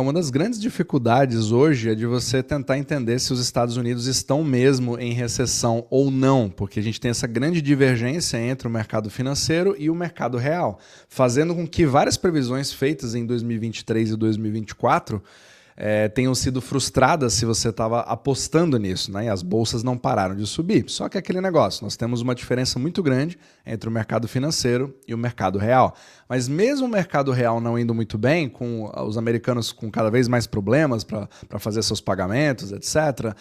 Uma das grandes dificuldades hoje é de você tentar entender se os Estados Unidos estão mesmo em recessão ou não, porque a gente tem essa grande divergência entre o mercado financeiro e o mercado real, fazendo com que várias previsões feitas em 2023 e 2024 tenham sido frustradas se você estava apostando nisso, né? E as bolsas não pararam de subir. Só que é aquele negócio, nós temos uma diferença muito grande entre o mercado financeiro e o mercado real. Mas mesmo o mercado real não indo muito bem, com os americanos com cada vez mais problemas para fazer seus pagamentos, etc.,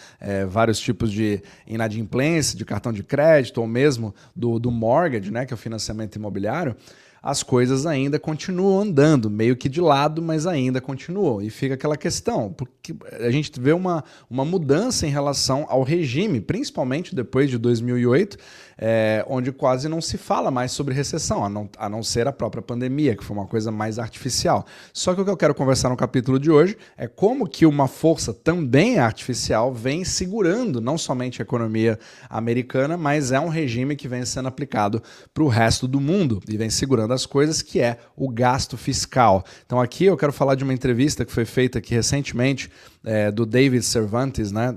vários tipos de inadimplência, de cartão de crédito, ou mesmo do mortgage, né, que é o financiamento imobiliário, as coisas ainda continuam andando, meio que de lado, mas ainda continuam. E fica aquela questão, porque a gente vê uma mudança em relação ao regime, principalmente depois de 2008, onde quase não se fala mais sobre recessão, a não ser a própria pandemia, que foi uma coisa mais artificial. Só que o que eu quero conversar no capítulo de hoje é como que uma força também artificial vem segurando não somente a economia americana, mas é um regime que vem sendo aplicado para o resto do mundo e vem segurando das coisas, que é o gasto fiscal. Então aqui eu quero falar de uma entrevista que foi feita aqui recentemente do David Cervantes, né,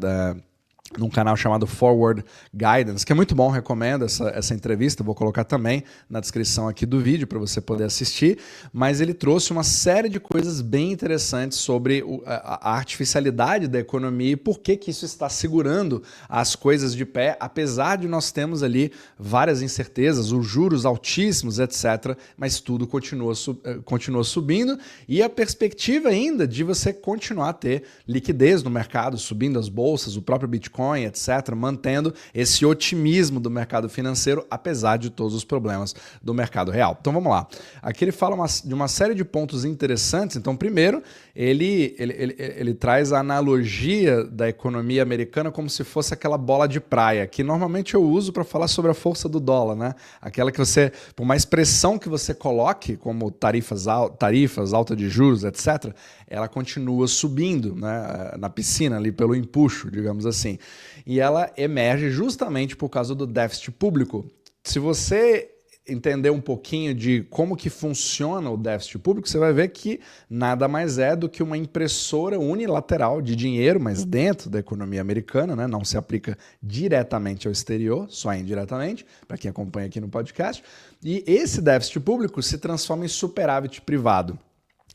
num canal chamado Forward Guidance, que é muito bom, recomendo essa entrevista, vou colocar também na descrição aqui do vídeo para você poder assistir, mas ele trouxe uma série de coisas bem interessantes sobre a artificialidade da economia e por que isso está segurando as coisas de pé, apesar de nós termos ali várias incertezas, os juros altíssimos, etc., mas tudo continua subindo e a perspectiva ainda de você continuar a ter liquidez no mercado, subindo as bolsas, o próprio Bitcoin, etc., mantendo esse otimismo do mercado financeiro, apesar de todos os problemas do mercado real. Então vamos lá. Aqui ele fala de uma série de pontos interessantes. Então, primeiro, ele traz a analogia da economia americana como se fosse aquela bola de praia, que normalmente eu uso para falar sobre a força do dólar, né? Aquela que você, por mais pressão que você coloque, como tarifas, alta de juros, etc., ela continua subindo, né, na piscina ali pelo empuxo, digamos assim. E ela emerge justamente por causa do déficit público. Se você entender um pouquinho de como que funciona o déficit público, você vai ver que nada mais é do que uma impressora unilateral de dinheiro, mas dentro da economia americana, né? Não se aplica diretamente ao exterior, só indiretamente, para quem acompanha aqui no podcast. E esse déficit público se transforma em superávit privado.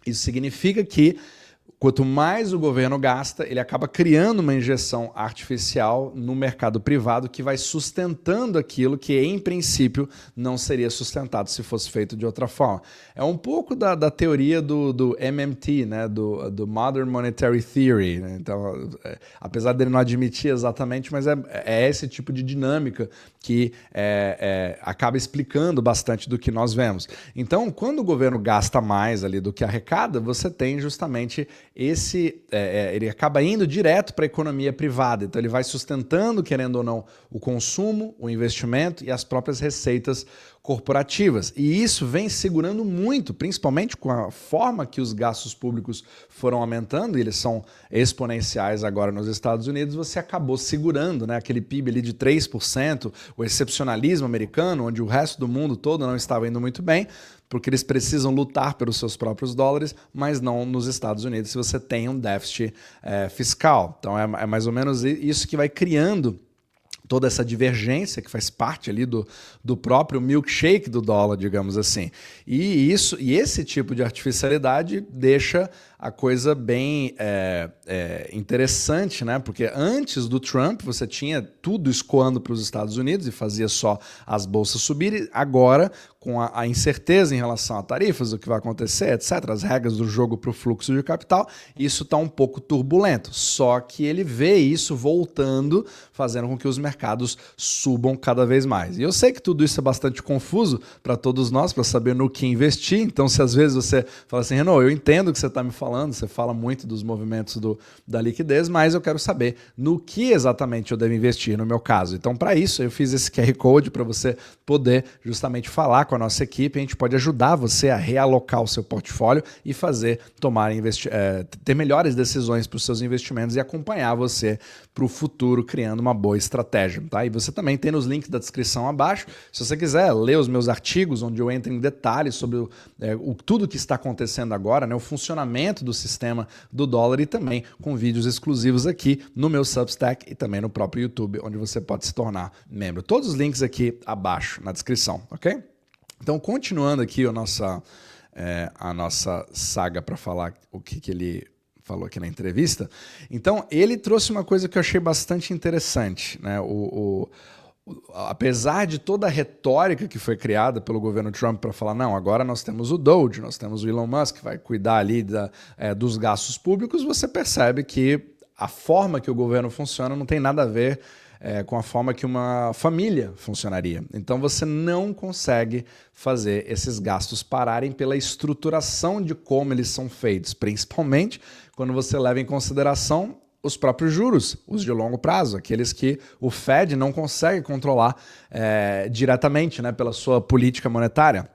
Isso significa que quanto mais o governo gasta, ele acaba criando uma injeção artificial no mercado privado que vai sustentando aquilo que, em princípio, não seria sustentado se fosse feito de outra forma. É um pouco da teoria do MMT, né? do Modern Monetary Theory. Né? Então, apesar dele não admitir exatamente, mas é esse tipo de dinâmica que acaba explicando bastante do que nós vemos. Então, quando o governo gasta mais ali do que arrecada, você tem justamente ele acaba indo direto para a economia privada, então ele vai sustentando, querendo ou não, o consumo, o investimento e as próprias receitas corporativas. E isso vem segurando muito, principalmente com a forma que os gastos públicos foram aumentando, e eles são exponenciais agora nos Estados Unidos, você acabou segurando, né, aquele PIB ali de 3%, o excepcionalismo americano, onde o resto do mundo todo não estava indo muito bem, porque eles precisam lutar pelos seus próprios dólares, mas não nos Estados Unidos se você tem um déficit fiscal. Então é mais ou menos isso que vai criando toda essa divergência que faz parte ali do próprio milkshake do dólar, digamos assim. E esse tipo de artificialidade deixa a coisa bem interessante, né? Porque antes do Trump você tinha tudo escoando para os Estados Unidos e fazia só as bolsas subirem. Agora, com a incerteza em relação a tarifas, o que vai acontecer, etc., as regras do jogo para o fluxo de capital, isso está um pouco turbulento. Só que ele vê isso voltando, fazendo com que os mercados subam cada vez mais. E eu sei que tudo isso é bastante confuso para todos nós, para saber no que investir. Então, se às vezes você fala assim, Renan, eu entendo o que você está me falando, você fala muito dos movimentos da liquidez, mas eu quero saber no que exatamente eu devo investir no meu caso. Então, para isso, eu fiz esse QR Code para você poder justamente falar com a nossa equipe, a gente pode ajudar você a realocar o seu portfólio e ter melhores decisões para os seus investimentos e acompanhar você para o futuro, criando uma boa estratégia. Tá? E você também tem nos links da descrição abaixo, se você quiser ler os meus artigos, onde eu entro em detalhes sobre tudo que está acontecendo agora, né, o funcionamento do sistema do dólar, e também com vídeos exclusivos aqui no meu Substack e também no próprio YouTube, onde você pode se tornar membro. Todos os links aqui abaixo na descrição, ok? Então, continuando aqui a nossa saga para falar o que ele falou aqui na entrevista. Então, ele trouxe uma coisa que eu achei bastante interessante, né? Apesar de toda a retórica que foi criada pelo governo Trump para falar, não, agora nós temos o Doge, nós temos o Elon Musk, que vai cuidar ali dos gastos públicos, você percebe que a forma que o governo funciona não tem nada a ver com a forma que uma família funcionaria. Então você não consegue fazer esses gastos pararem pela estruturação de como eles são feitos, principalmente quando você leva em consideração os próprios juros, os de longo prazo, aqueles que o Fed não consegue controlar diretamente, né, pela sua política monetária.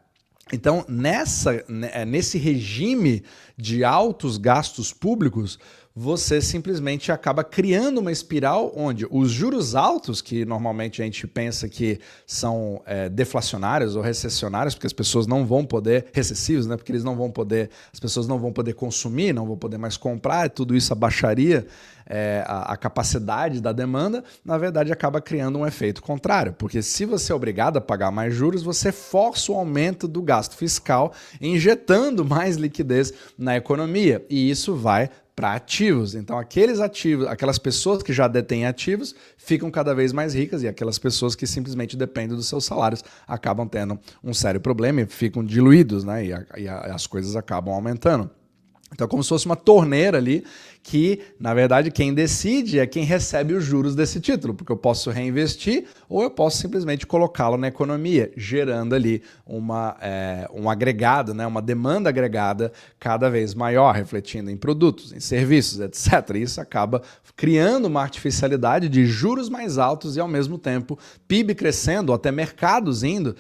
Então, nesse regime de altos gastos públicos, você simplesmente acaba criando uma espiral onde os juros altos, que normalmente a gente pensa que são deflacionários ou recessionários, porque as pessoas não vão poder, recessivos, né? Porque as pessoas não vão poder consumir, não vão poder mais comprar, e tudo isso abaixaria a capacidade da demanda, na verdade acaba criando um efeito contrário, porque se você é obrigado a pagar mais juros, você força o aumento do gasto fiscal, injetando mais liquidez na economia, e isso vai para ativos. Então, aquelas pessoas que já detêm ativos ficam cada vez mais ricas, e aquelas pessoas que simplesmente dependem dos seus salários acabam tendo um sério problema e ficam diluídos, né? E as coisas acabam aumentando. Então, é como se fosse uma torneira ali que, na verdade, quem decide é quem recebe os juros desse título, porque eu posso reinvestir ou eu posso simplesmente colocá-lo na economia, gerando ali um agregado, né, uma demanda agregada cada vez maior, refletindo em produtos, em serviços, etc. E isso acaba criando uma artificialidade de juros mais altos e, ao mesmo tempo, PIB crescendo, ou até mercados indo,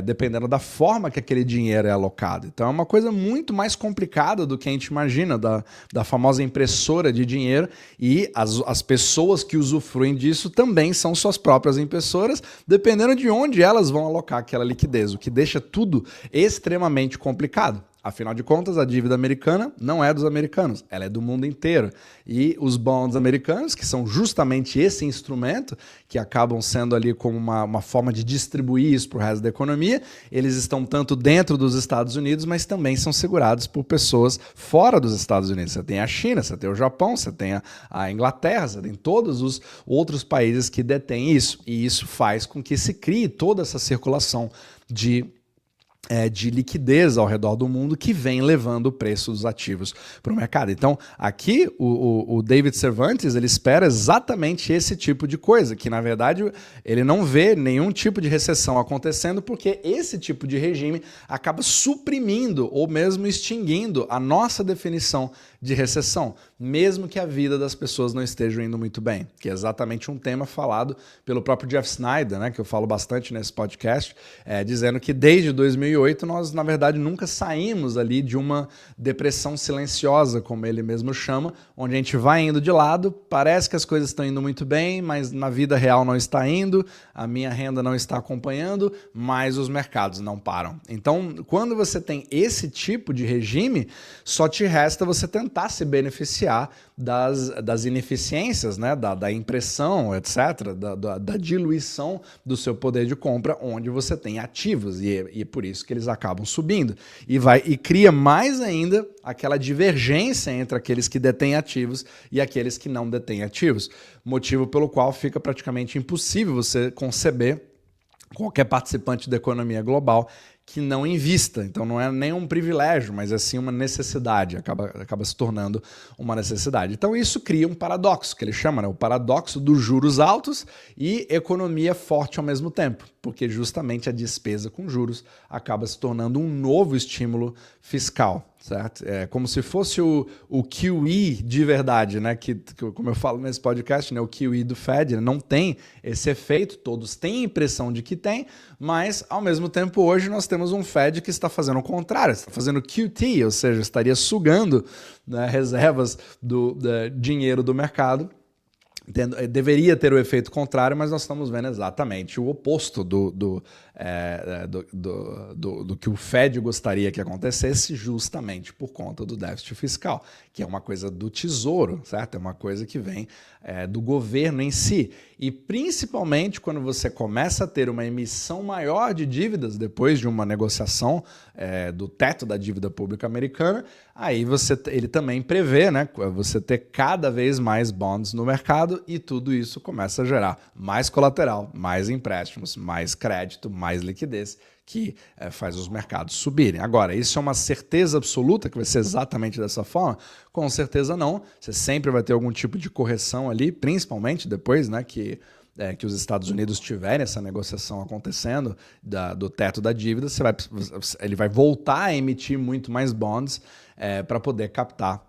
dependendo da forma que aquele dinheiro é alocado. Então, é uma coisa muito mais complicada do que a gente imagina, da famosa impressora de dinheiro, e as pessoas que usufruem disso também são suas próprias impressoras, dependendo de onde elas vão alocar aquela liquidez, o que deixa tudo extremamente complicado. Afinal de contas, a dívida americana não é dos americanos, ela é do mundo inteiro. E os bonds americanos, que são justamente esse instrumento, que acabam sendo ali como uma forma de distribuir isso para o resto da economia, eles estão tanto dentro dos Estados Unidos, mas também são segurados por pessoas fora dos Estados Unidos. Você tem a China, você tem o Japão, você tem a Inglaterra, você tem todos os outros países que detêm isso. E isso faz com que se crie toda essa circulação de liquidez ao redor do mundo, que vem levando o preço dos ativos para o mercado. Então, aqui o David Cervantes, ele espera exatamente esse tipo de coisa, que na verdade ele não vê nenhum tipo de recessão acontecendo, porque esse tipo de regime acaba suprimindo ou mesmo extinguindo a nossa definição de recessão, mesmo que a vida das pessoas não esteja indo muito bem, que é exatamente um tema falado pelo próprio Jeff Snyder, né, que eu falo bastante nesse podcast, dizendo que desde 2008 nós, na verdade, nunca saímos ali de uma depressão silenciosa, como ele mesmo chama, onde a gente vai indo de lado, parece que as coisas estão indo muito bem, mas na vida real não está indo, a minha renda não está acompanhando, mas os mercados não param. Então, quando você tem esse tipo de regime, só te resta você tentar se beneficiar das ineficiências, né, da impressão, etc., da diluição do seu poder de compra, onde você tem ativos, e é por isso que eles acabam subindo. E cria mais ainda aquela divergência entre aqueles que detêm ativos e aqueles que não detêm ativos, motivo pelo qual fica praticamente impossível você conceber qualquer participante da economia global que não invista. Então não é nem um privilégio, mas é sim uma necessidade, acaba se tornando uma necessidade. Então isso cria um paradoxo, que ele chama, né, o paradoxo dos juros altos e economia forte ao mesmo tempo, porque justamente a despesa com juros acaba se tornando um novo estímulo fiscal, certo? É como se fosse o QE de verdade, né? Como eu falo nesse podcast, né? O QE do Fed, né? Não tem esse efeito, todos têm a impressão de que tem, mas ao mesmo tempo hoje nós temos um Fed que está fazendo o contrário, está fazendo QT, ou seja, estaria sugando, né, reservas do dinheiro do mercado. Deveria ter o efeito contrário, mas nós estamos vendo exatamente o oposto do que o Fed gostaria que acontecesse, justamente por conta do déficit fiscal, que é uma coisa do tesouro, certo? É uma coisa que vem do governo em si. E principalmente quando você começa a ter uma emissão maior de dívidas depois de uma negociação do teto da dívida pública americana, aí ele também prevê, né, você ter cada vez mais bonds no mercado e tudo isso começa a gerar mais colateral, mais empréstimos, mais crédito, mais liquidez, que faz os mercados subirem. Agora, isso é uma certeza absoluta que vai ser exatamente dessa forma? Com certeza não. Você sempre vai ter algum tipo de correção ali, principalmente depois, né, que os Estados Unidos tiverem essa negociação acontecendo do teto da dívida, ele vai voltar a emitir muito mais bonds para poder captar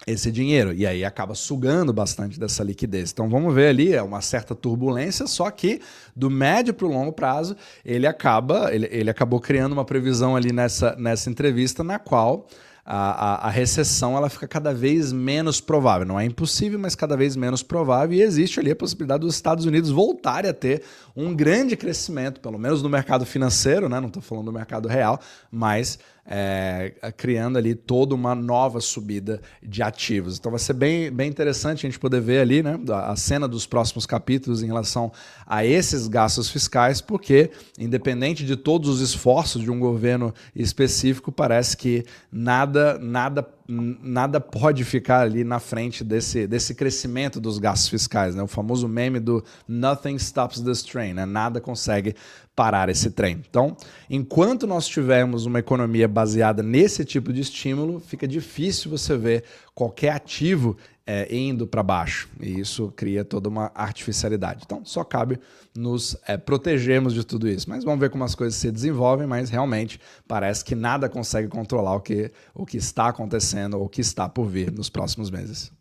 esse dinheiro, e aí acaba sugando bastante dessa liquidez. Então vamos ver ali, uma certa turbulência, só que do médio para o longo prazo ele acabou criando uma previsão ali nessa entrevista na qual a recessão ela fica cada vez menos provável. Não é impossível, mas cada vez menos provável, e existe ali a possibilidade dos Estados Unidos voltarem a ter um grande crescimento, pelo menos no mercado financeiro, né? Não estou falando do mercado real, mas criando ali toda uma nova subida de ativos. Então vai ser bem interessante a gente poder ver ali, né, a cena dos próximos capítulos em relação a esses gastos fiscais, porque independente de todos os esforços de um governo específico, parece que nada pode ficar ali na frente desse crescimento dos gastos fiscais, né? O famoso meme do nothing stops this train, né? Nada consegue parar esse trem. Então, enquanto nós tivermos uma economia baseada nesse tipo de estímulo, fica difícil você ver qualquer ativo indo para baixo, e isso cria toda uma artificialidade. Então, só cabe nos protegermos de tudo isso. Mas vamos ver como as coisas se desenvolvem, mas realmente parece que nada consegue controlar o que está acontecendo ou o que está por vir nos próximos meses.